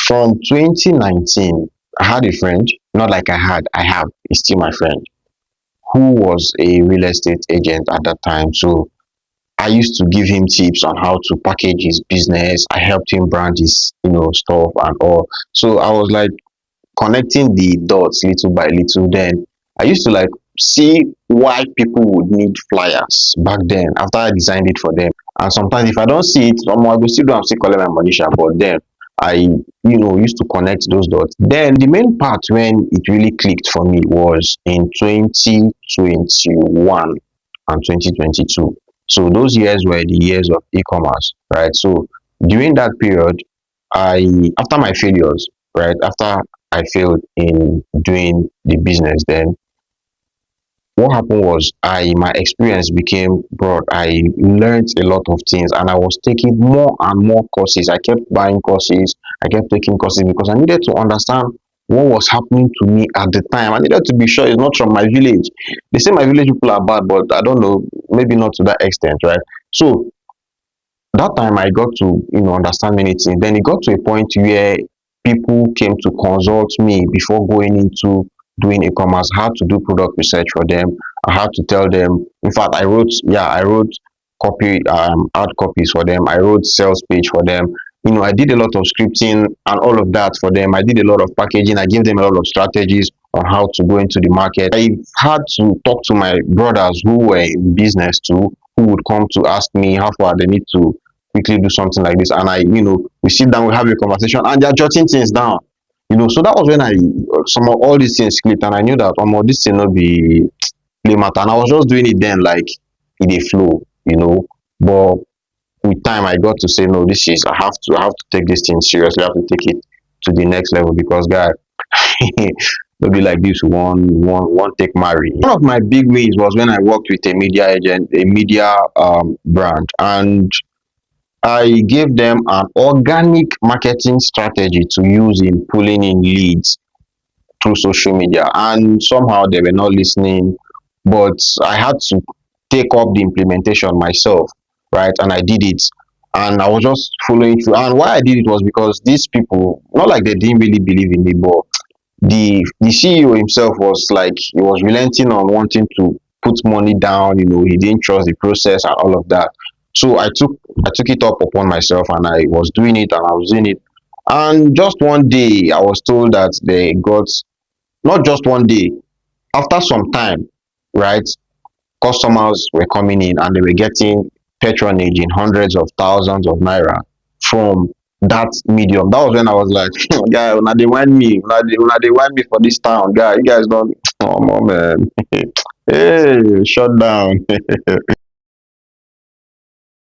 From 2019, I had a friend, not like I have, he's still my friend, who was a real estate agent at that time. So I used to give him tips on how to package his business. I helped him brand his, stuff and all. So I was like connecting the dots little by little. Then I used to like see why people would need flyers back then after I designed it for them. And sometimes if I don't see it, I go still do am still collect my money sha. But then I used to connect those dots. Then the main part when it really clicked for me was in 2021 and 2022. So those years were the years of e-commerce, right? So during that period, I after my failures, right? After I failed in doing the business, then what happened was I my experience became broad. I learned a lot of things and I was taking more and more courses. I kept buying courses, I kept taking courses because I needed to understand what was happening to me at the time. I needed to be sure it's not from my village. They say my village people are bad, but I don't know, maybe not to that extent, right? So that time I got to understand many things. Then it got to a point where people came to consult me before going into doing e-commerce. I had to do product research for them. I had to tell them. In fact, I wrote copy, ad copies for them. I wrote sales page for them. I did a lot of scripting and all of that for them. I did a lot of packaging. I gave them a lot of strategies on how to go into the market. I had to talk to my brothers who were in business too, who would come to ask me how far they need to quickly do something like this. And we sit down, we have a conversation, and they're jotting things down. So that was when some of all these things clicked, and I knew that this thing not be play matter. And I was just doing it then like in a flow. But with time I got to say no, I have to take this thing seriously. I have to take it to the next level because guy no be like this one take marry. One of my big wins was when I worked with a media agent, a media brand, and I gave them an organic marketing strategy to use in pulling in leads through social media. And somehow they were not listening, but I had to take up the implementation myself, right? And I did it. And I was just following through. And why I did it was because these people, not like they didn't really believe in me, but the CEO himself was like he was relenting on wanting to put money down. He didn't trust the process and all of that. So I took it up upon myself and I was doing it and I was doing it. And just one day I was told that they got, not just one day, after some time, right? Customers were coming in and they were getting patronage in hundreds of thousands of naira from that medium. That was when I was like, guy, una dey whine me, una dey whine me for this town, guy. You guys don't, oh man, hey, shut down.